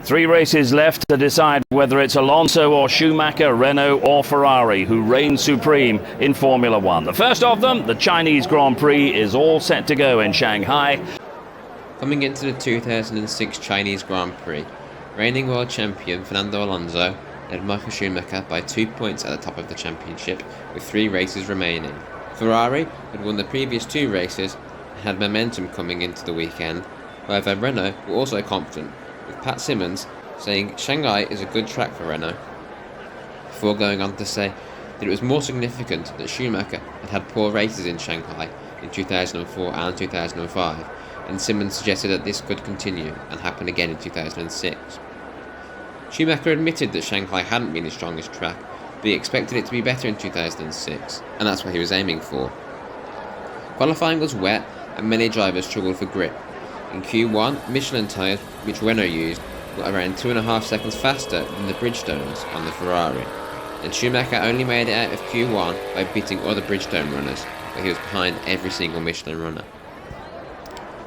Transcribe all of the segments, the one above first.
3 races left to decide whether it's Alonso or Schumacher, Renault or Ferrari who reign supreme in Formula One. The first of them, the Chinese Grand Prix, is all set to go in Shanghai. Coming into the 2006 Chinese Grand Prix, reigning world champion Fernando Alonso led Michael Schumacher by 2 points at the top of the championship with 3 races remaining. Ferrari had won the previous 2 races and had momentum coming into the weekend. However, Renault were also confident, with Pat Symonds saying Shanghai is a good track for Renault, before going on to say that it was more significant that Schumacher had had poor races in Shanghai in 2004 and 2005, and Symonds suggested that this could continue and happen again in 2006. Schumacher admitted that Shanghai hadn't been his strongest track, but he expected it to be better in 2006, and that's what he was aiming for. Qualifying was wet and many drivers struggled for grip. In Q1, Michelin tyres, which Renault used, were around 2.5 seconds faster than the Bridgestones on the Ferrari, and Schumacher only made it out of Q1 by beating other Bridgestone runners, where he was behind every single Michelin runner.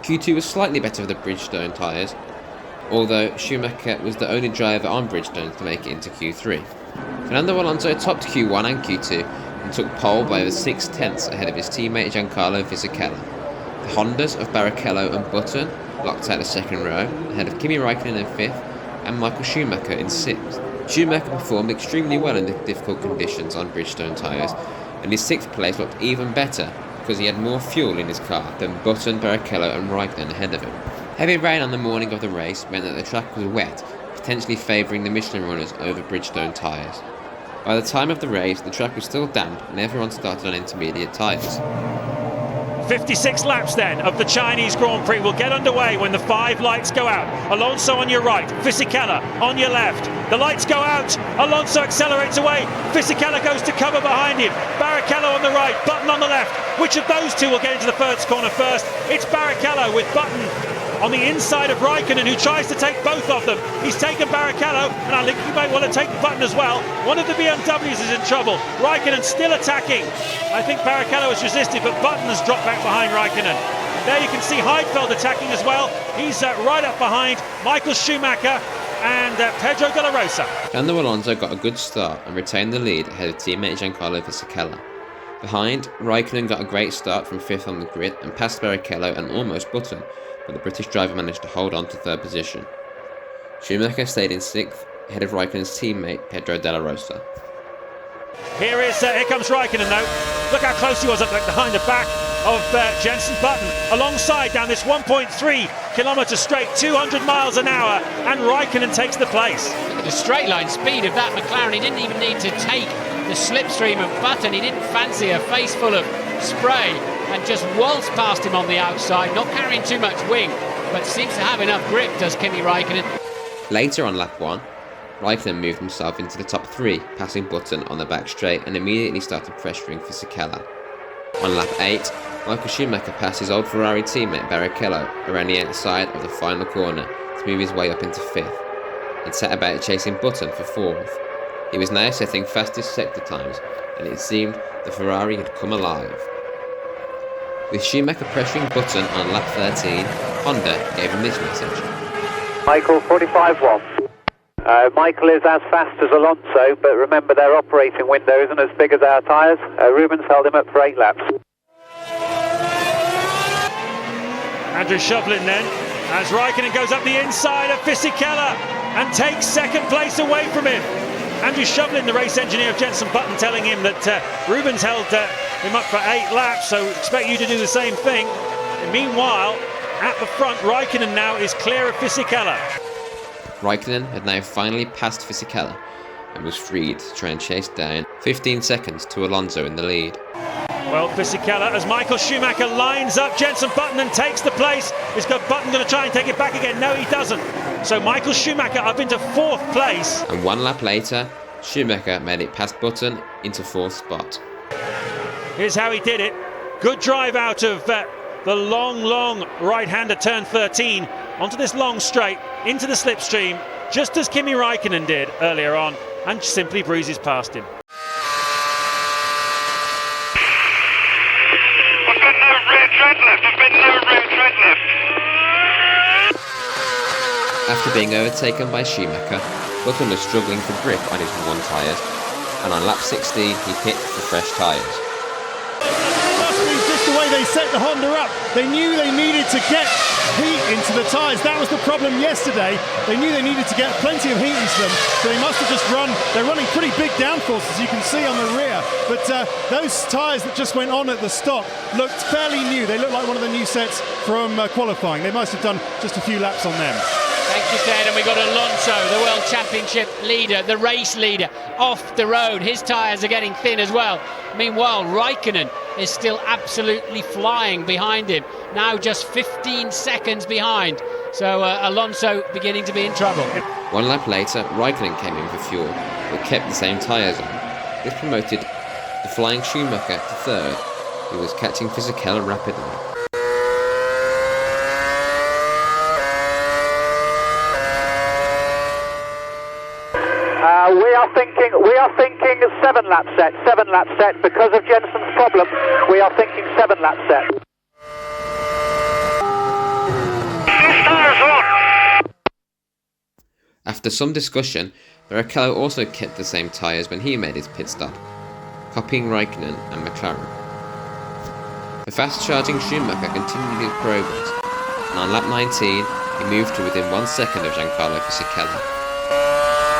Q2 was slightly better for the Bridgestone tyres, although Schumacher was the only driver on Bridgestone to make it into Q3. Fernando Alonso topped Q1 and Q2 and took pole by over 6/10 ahead of his teammate Giancarlo Fisichella. The Hondas of Barrichello and Button locked out the second row, ahead of Kimi Raikkonen in 5th and Michael Schumacher in 6th. Schumacher performed extremely well in the difficult conditions on Bridgestone tyres, and his 6th place looked even better because he had more fuel in his car than Button, Barrichello and Raikkonen ahead of him. Heavy rain on the morning of the race meant that the track was wet, potentially favouring the Michelin runners over Bridgestone tyres. By the time of the race, the track was still damp and everyone started on intermediate tyres. 56 laps then of the Chinese Grand Prix will get underway when the 5 lights go out. Alonso on your right, Fisichella on your left. The lights go out, Alonso accelerates away, Fisichella goes to cover behind him. Barrichello on the right, Button on the left. Which of those two will get into the first corner first? It's Barrichello with Button on the inside of Raikkonen, who tries to take both of them. He's taken Barrichello, and I think he might want to take Button as well. One of the BMWs is in trouble. Raikkonen still attacking. I think Barrichello has resisted, but Button has dropped back behind Raikkonen. There you can see Heidfeld attacking as well. He's right up behind Michael Schumacher and Pedro de la Rosa. Fernando Alonso got a good start and retained the lead ahead of teammate Giancarlo Fisichella. Behind, Raikkonen got a great start from 5th on the grid and passed Barrichello and almost Button, but the British driver managed to hold on to 3rd position. Schumacher stayed in 6th, ahead of Raikkonen's teammate Pedro de la Rosa. Here comes Raikkonen though. Look how close he was up behind the back of Jenson Button, alongside down this 1.3 kilometre straight, 200 miles an hour, and Raikkonen takes the place. The straight line speed of that McLaren, he didn't even need to take the slipstream of Button. He didn't fancy a face full of spray and just waltzed past him on the outside, not carrying too much wing, but seems to have enough grip, does Kimi Raikkonen. Later on lap 1, Raikkonen moved himself into the top 3, passing Button on the back straight and immediately started pressuring Fisichella. On lap 8, Michael Schumacher passed his old Ferrari teammate Barrichello around the outside of the final corner to move his way up into 5th, and set about chasing Button for 4th. He was now setting fastest sector times, and it seemed the Ferrari had come alive. With Schumacher pressuring Button on lap 13, Honda gave him this message. Michael, 45-1. Michael is as fast as Alonso, but remember their operating window isn't as big as our tyres. Rubens held him up for 8 laps. Andrew Shovlin then, as Raikkonen goes up the inside of Fisichella and takes 2nd place away from him. Andrew Shovlin, the race engineer of Jenson Button, telling him that Rubens held him up for 8 laps, so expect you to do the same thing. And meanwhile, at the front, Raikkonen now is clear of Fisichella. Raikkonen had now finally passed Fisichella and was freed to try and chase down 15 seconds to Alonso in the lead. Well, Fisichella, as Michael Schumacher lines up Jenson Button and takes the place. Is Button going to try and take it back again? No, he doesn't. So Michael Schumacher up into 4th place. And 1 lap later, Schumacher made it past Button into 4th spot. Here's how he did it. Good drive out of the long right-hander turn 13 onto this long straight, into the slipstream, just as Kimi Raikkonen did earlier on, and simply breezes past him. After being overtaken by Schumacher, Button was struggling for grip on his one tyres, and on lap 16 he pit for fresh tyres. Just the way they set the Honda up, they knew they needed to get heat into the tyres. That was the problem yesterday. They knew they needed to get plenty of heat into them, so they must have just they're running pretty big downforce, as you can see on the rear. But those tyres that just went on at the stop looked fairly new. They look like one of the new sets from qualifying. They must have done just a few laps on them. Thank you, Ted. And we got Alonso, the World Championship leader, the race leader, off the road. His tyres are getting thin as well. Meanwhile, Raikkonen is still absolutely flying behind him. Now just 15 seconds behind. So Alonso beginning to be in trouble. 1 lap later, Raikkonen came in for fuel, but kept the same tyres on. This promoted the flying Schumacher to third, who was catching Fisichella rapidly. We are thinking 7 lap set because of Jensen's problem. We are thinking 7 lap set. After some discussion, Barrichello also kept the same tyres when he made his pit stop, copying Raikkonen and McLaren. The fast-charging Schumacher continued his progress, and on lap 19 he moved to within 1 second of Giancarlo Fisichella.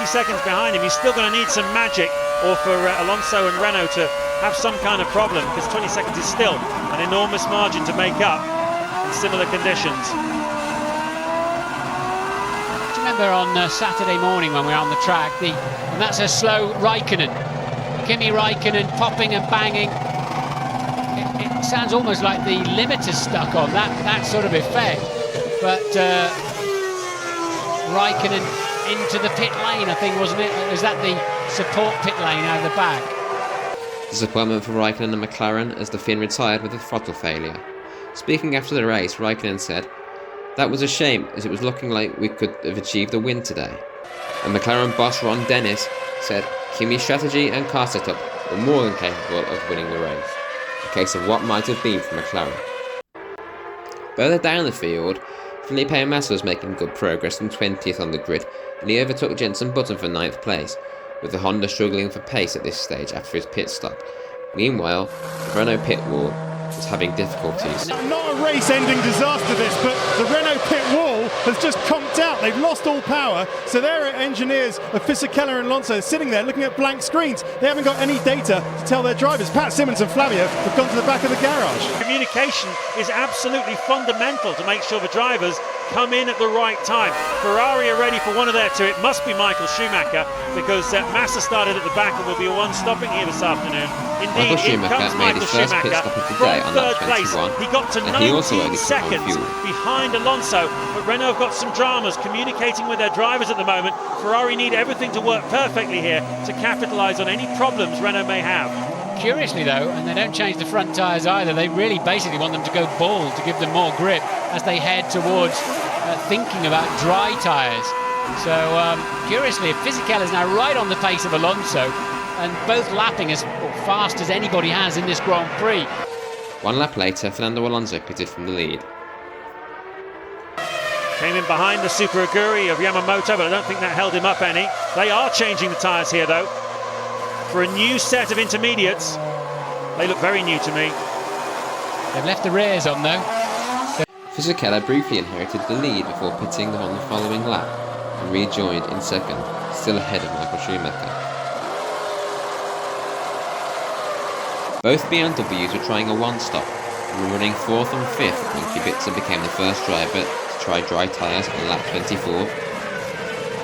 Seconds behind him. He's still going to need some magic, or for Alonso and Renault to have some kind of problem, because 20 seconds is still an enormous margin to make up in similar conditions. Do you remember on Saturday morning when we were on the track, and that's a slow Raikkonen, Kimi Raikkonen popping and banging. It sounds almost like the limiter's stuck on that sort of effect, but Raikkonen into the pit lane, I think, wasn't it? Was that the support pit lane out of the back? Disappointment for Raikkonen and McLaren as the Finn retired with a throttle failure. Speaking after the race, Raikkonen said, "That was a shame, as it was looking like we could have achieved a win today." And McLaren boss Ron Dennis said, "Kimi's strategy and car setup were more than capable of winning the race." A case of what might have been for McLaren. Further down the field, Felipe Massa was making good progress from 20th on the grid, and he overtook Jenson Button for 9th place, with the Honda struggling for pace at this stage after his pit stop. Meanwhile, the Renault pit wall was having difficulties. Not a race-ending disaster this, but the Renault pit wall has just conked out. They've lost all power, so their engineers of Fisichella and Alonso are sitting there looking at blank screens. They haven't got any data to tell their drivers. Pat Simmons and Flavio have gone to the back of the garage. Communication is absolutely fundamental to make sure the drivers come in at the right time. Ferrari are ready for one of their two. It must be Michael Schumacher, because Massa started at the back and will be one stopping here this afternoon. Indeed, Michael Schumacher made his first pit stop of the day on lap 21, he got to and he also 19 only took on seconds fuel. behind Alonso, but Renault have got some dramas communicating with their drivers at the moment. Ferrari need everything to work perfectly here to capitalise on any problems Renault may have. Curiously though, and they don't change the front tyres either, they really basically want them to go bald to give them more grip as they head towards thinking about dry tyres. So curiously, Fisichella is now right on the pace of Alonso, and both lapping as fast as anybody has in this Grand Prix. 1 lap later, Fernando Alonso pitted from the lead. Came in behind the Super Aguri of Yamamoto, but I don't think that held him up any. They are changing the tyres here though, for a new set of intermediates. They look very new to me. They've left the rears on though. Fisichella briefly inherited the lead before pitting on the following lap, and rejoined in second, still ahead of Michael Schumacher. Both BMWs were trying a one-stop, and were running 4th and 5th when Kubica became the first driver to try dry tyres on lap 24.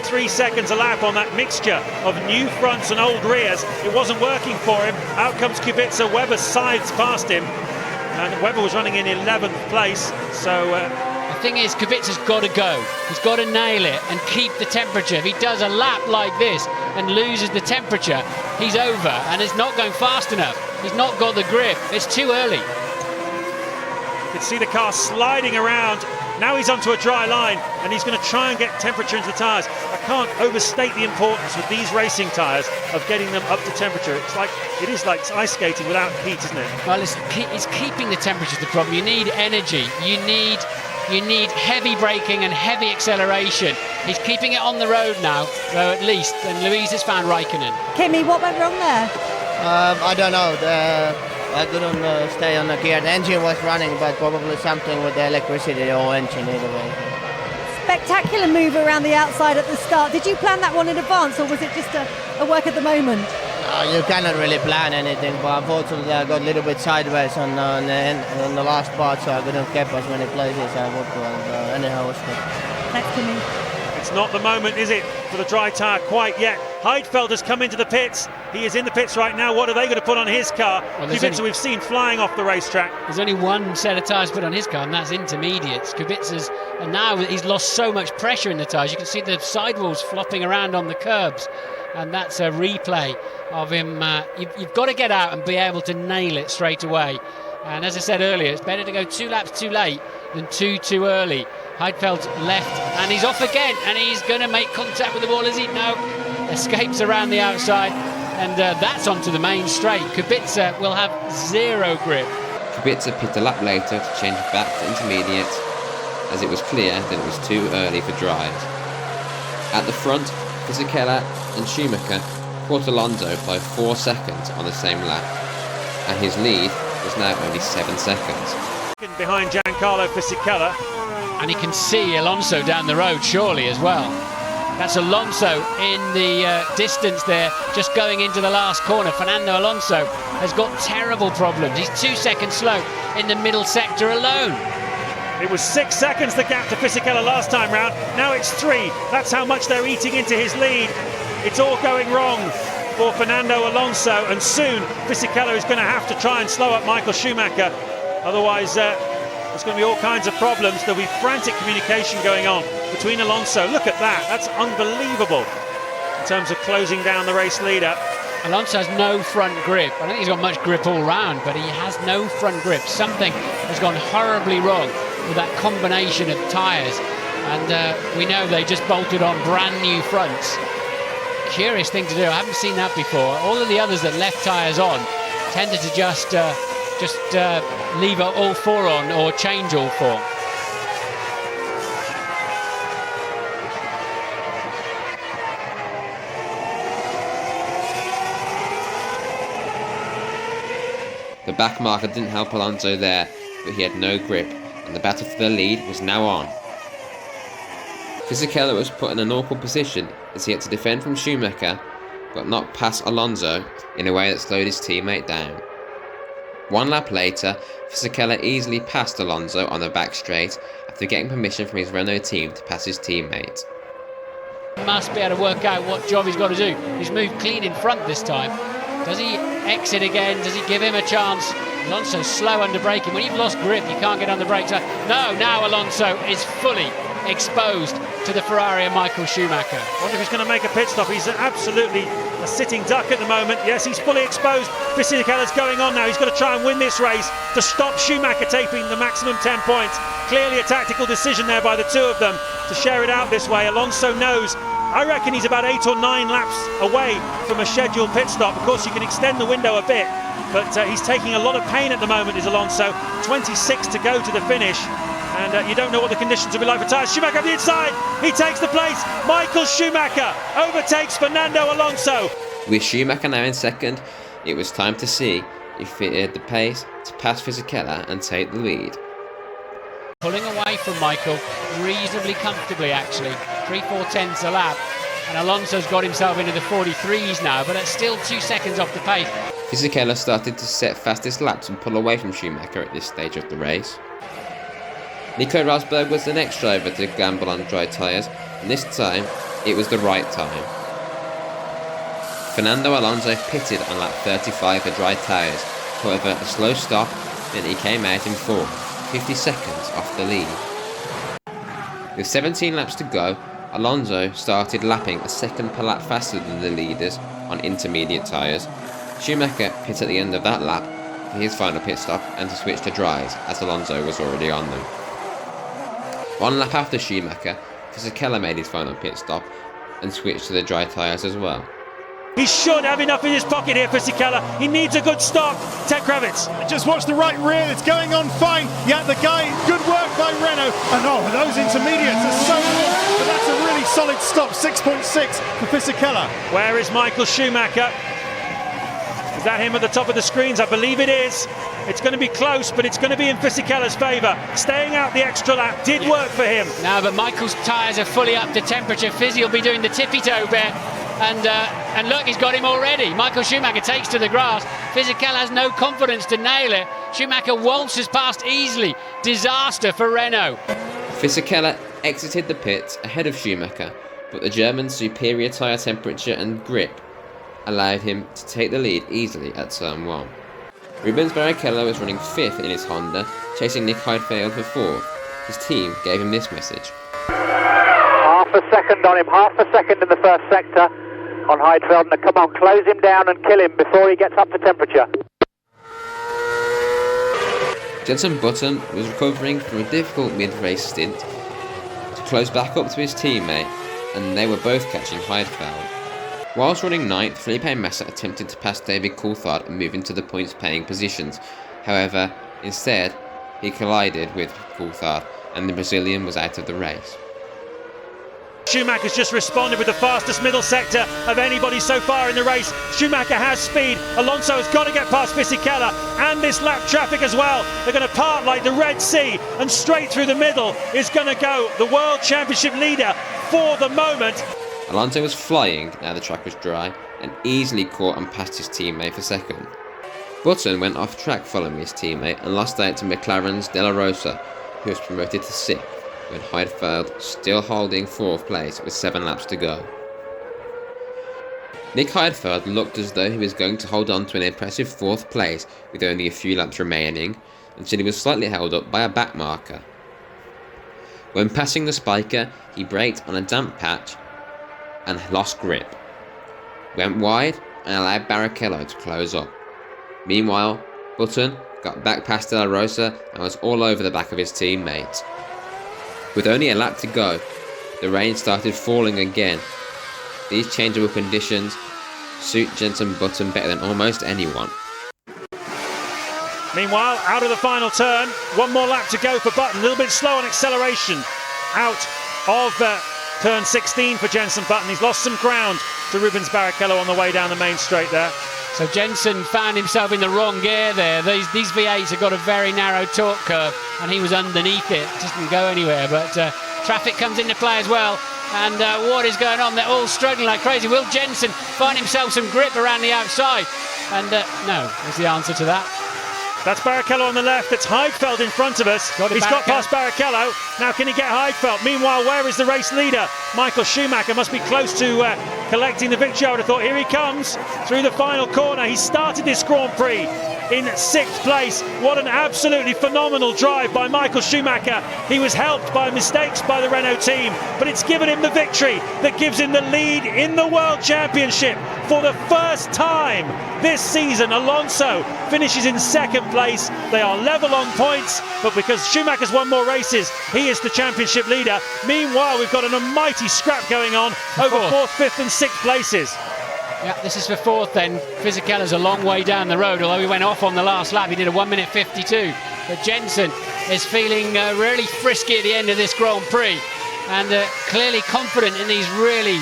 3 seconds a lap on that mixture of new fronts and old rears. It wasn't working for him. Out comes Kubica. Webber sides past him, and Webber was running in 11th place. So the thing is, Kubica's got to go. He's got to nail it and keep the temperature. If he does a lap like this and loses the temperature, he's over, and it's not going fast enough. He's not got the grip. It's too early. You can see the car sliding around. Now he's onto a dry line, and he's going to try and get temperature into the tyres. I can't overstate the importance with these racing tyres of getting them up to temperature. It is like ice skating without heat, isn't it? Well, it's keeping the temperature is the problem. You need energy. You need you need heavy braking and heavy acceleration. He's keeping it on the road now, though, at least, and Louise has found Raikkonen. Kimi, what went wrong there? I don't know. I couldn't stay on the gear. The engine was running, but probably something with the electricity or engine either way. Spectacular move around the outside at the start. Did you plan that one in advance, or was it just a work at the moment? You cannot really plan anything, but unfortunately I got a little bit sideways on the last part, so I couldn't keep as many places as I would. And anyhow, it was good. Thanks, Kimi. It's not the moment, is it, for the dry tyre quite yet. Heidfeld has come into the pits. He is in the pits right now. What are they going to put on his car? Well, Kubica we've seen flying off the racetrack. There's only one set of tyres put on his car, and that's intermediates. Kubica's, and now he's lost so much pressure in the tyres. You can see the sidewalls flopping around on the curbs, and that's a replay of him. You've got to get out and be able to nail it straight away. And as I said earlier, it's better to go 2 laps too late than two too early. Heidfeld left, and he's off again, and he's going to make contact with the wall, is he? No. Escapes around the outside, and that's onto the main straight. Kubica will have zero grip. Kubica pit a lap later to change back to intermediate, as it was clear that it was too early for dries. At the front, Fisichella and Schumacher caught Alonso by 4 seconds on the same lap, and his lead was now only 7 seconds. Behind Giancarlo Fisichella. And he can see Alonso down the road surely as well. That's Alonso in the distance there, just going into the last corner. Fernando Alonso has got terrible problems. He's 2 seconds slow in the middle sector alone. It was 6 seconds the gap to Fisichella last time round. Now it's 3. That's how much they're eating into his lead. It's all going wrong for Fernando Alonso, and soon Fisichella is going to have to try and slow up Michael Schumacher. Otherwise, there's going to be all kinds of problems. There'll be frantic communication going on between Alonso. Look at that. That's unbelievable in terms of closing down the race leader. Alonso has no front grip. I don't think he's got much grip all round, but he has no front grip. Something has gone horribly wrong with that combination of tyres. And we know they just bolted on brand new fronts. Curious thing to do. I haven't seen that before. All of the others that left tyres on tended to just leave all 4 on or change all 4. The back marker didn't help Alonso there, but he had no grip, and the battle for the lead was now on. Fisichella was put in an awkward position as he had to defend from Schumacher, but not pass Alonso in a way that slowed his teammate down. 1 lap later, Fisichella easily passed Alonso on the back straight after getting permission from his Renault team to pass his teammate. Must be able to work out what job he's got to do. He's moved clean in front this time. Does he exit again? Does he give him a chance? Alonso's slow under braking. When you've lost grip, you can't get on the brakes. No, now Alonso is fully exposed to the Ferrari of Michael Schumacher. I wonder if he's going to make a pit stop. He's absolutely a sitting duck at the moment. Yes, he's fully exposed. Fisichella's going on now. He's got to try and win this race to stop Schumacher taking the maximum 10 points. Clearly a tactical decision there by the two of them to share it out this way. Alonso knows. I reckon he's about 8 or 9 laps away from a scheduled pit stop. Of course, you can extend the window a bit, but he's taking a lot of pain at the moment, is Alonso. 26 to go to the finish. And you don't know what the conditions will be like for tyres. Schumacher on the inside, he takes the place. Michael Schumacher overtakes Fernando Alonso. With Schumacher now in second, it was time to see if he had the pace to pass Fisichella and take the lead. Pulling away from Michael reasonably comfortably, actually. 3/4 tenths a lap. And Alonso's got himself into the 43s now, but that's still 2 seconds off the pace. Fisichella started to set fastest laps and pull away from Schumacher at this stage of the race. Nico Rosberg was the next driver to gamble on dry tyres, and this time, it was the right time. Fernando Alonso pitted on lap 35 for dry tyres, however a slow stop meant he came out in 4th, 50 seconds off the lead. With 17 laps to go, Alonso started lapping a second per lap faster than the leaders on intermediate tyres. Schumacher pit at the end of that lap for his final pit stop and to switch to dries, as Alonso was already on them. 1 lap after Schumacher, Fisichella made his final pit stop and switched to the dry tyres as well. He should have enough in his pocket here, Fisichella. He needs a good stop. Ted Kravitz. Just watch the right rear, it's going on fine. Yeah, the guy, good work by Renault. And those intermediates are so good. But that's a really solid stop, 6.6 for Fisichella. Where is Michael Schumacher? Is that him at the top of the screens? I believe it is. It's going to be close, but it's going to be in Fisichella's favour. Staying out the extra lap did work for him. No, but Michael's tyres are fully up to temperature. Fizzy will be doing the tippy-toe bit. And look, he's got him already. Michael Schumacher takes to the grass. Fisichella has no confidence to nail it. Schumacher waltzes past easily. Disaster for Renault. Fisichella exited the pits ahead of Schumacher, but the German's superior tyre temperature and grip allowed him to take the lead easily at turn 1. Rubens Barrichello was running 5th in his Honda, chasing Nick Heidfeld for 4th. His team gave him this message. Half a second on him, half a second in the first sector on Heidfeld. Now come on, close him down and kill him before he gets up to temperature. Jenson Button was recovering from a difficult mid-race stint to close back up to his teammate, and they were both catching Heidfeld. Whilst running 9th, Felipe Massa attempted to pass David Coulthard and move into the points-paying positions. However, instead, he collided with Coulthard, and the Brazilian was out of the race. Schumacher's just responded with the fastest middle sector of anybody so far in the race. Schumacher has speed. Alonso has got to get past Fisichella and this lap traffic as well. They're going to part like the Red Sea, and straight through the middle is going to go the World Championship leader for the moment. Alonso was flying now the track was dry and easily caught and passed his teammate for 2nd. Button went off track following his teammate and lost out to McLaren's De La Rosa, who was promoted to 6th, when Heidfeld still holding 4th place with 7 laps to go. Nick Heidfeld looked as though he was going to hold on to an impressive 4th place with only a few laps remaining, until he was slightly held up by a back marker. When passing the spiker, he braked on a damp patch and lost grip, went wide and allowed Barrichello to close up. Meanwhile, Button got back past De La Rosa and was all over the back of his teammates. With only a lap to go, the rain started falling again. These changeable conditions suit Jenson Button better than almost anyone. Meanwhile, out of the final turn, one more lap to go for Button. A little bit slow on acceleration out of turn 16 for Jenson Button. He's lost some ground to Rubens Barrichello on the way down the main straight there. So Jenson found himself in the wrong gear there. These V8s have got a very narrow torque curve, and he was underneath it. Just didn't go anywhere. But traffic comes into play as well. And what is going on? They're all struggling like crazy. Will Jenson find himself some grip around the outside? And no is the answer to that. That's Barrichello on the left. That's Heidfeld in front of us. He's got past Barrichello. Now can he get Heidfeld? Meanwhile, where is the race leader? Michael Schumacher must be close to collecting the victory. I would have thought. Here he comes through the final corner. He started this Grand Prix in 6th place. What an absolutely phenomenal drive by Michael Schumacher. He was helped by mistakes by the Renault team, but it's given him the victory that gives him the lead in the World Championship for the first time this season. Alonso finishes in 2nd place. They are level on points, but because Schumacher's won more races, he is the championship leader. Meanwhile, we've got an almighty scrap going on over 4th, 5th and 6th places. Yeah, this is for 4th then. Fisichella's a long way down the road, although he went off on the last lap. He did a 1:52. But Jenson is feeling really frisky at the end of this Grand Prix, and clearly confident in these really,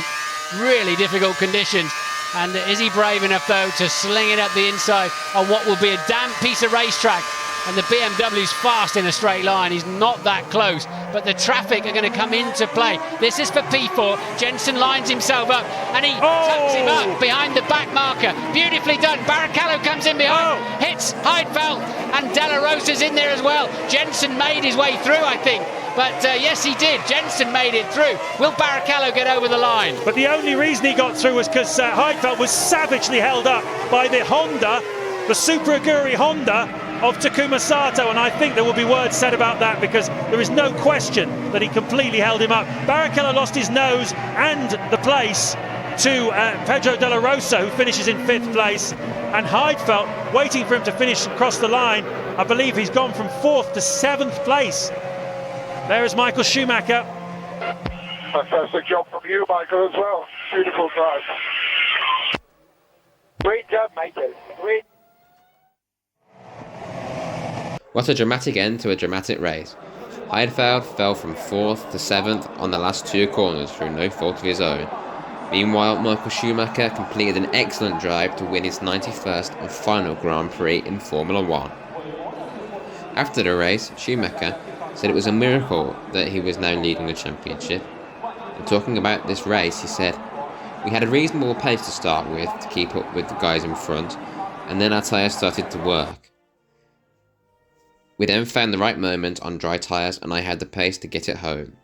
really difficult conditions. And is he brave enough, though, to sling it up the inside on what will be a damp piece of racetrack? And the BMW's fast in a straight line. He's not that close, but the traffic are going to come into play. This is for P4. Jenson lines himself up, and he tucks him up behind the back marker. Beautifully done. Barrichello comes in behind, hits Heidfeld, and De La Rosa's in there as well. Jenson made his way through, I think. But yes, he did. Jenson made it through. Will Barrichello get over the line? But the only reason he got through was because Heidfeld was savagely held up by the Honda, the Super Aguri Honda of Takuma Sato, and I think there will be words said about that, because there is no question that he completely held him up. Barrichello lost his nose and the place to Pedro De La Rosa, who finishes in 5th place, and Heidfeld waiting for him to finish and cross the line. I believe he's gone from 4th to 7th place. There is Michael Schumacher. Fantastic job from you, Michael, as well. Beautiful drive. Great job, Michael. Great. What a dramatic end to a dramatic race. Heidfeld fell from 4th to 7th on the last 2 corners through no fault of his own. Meanwhile, Michael Schumacher completed an excellent drive to win his 91st and final Grand Prix in Formula 1. After the race, Schumacher said it was a miracle that he was now leading the championship. And talking about this race, he said, "We had a reasonable pace to start with to keep up with the guys in front, and then our tyres started to work. We then found the right moment on dry tyres and I had the pace to get it home."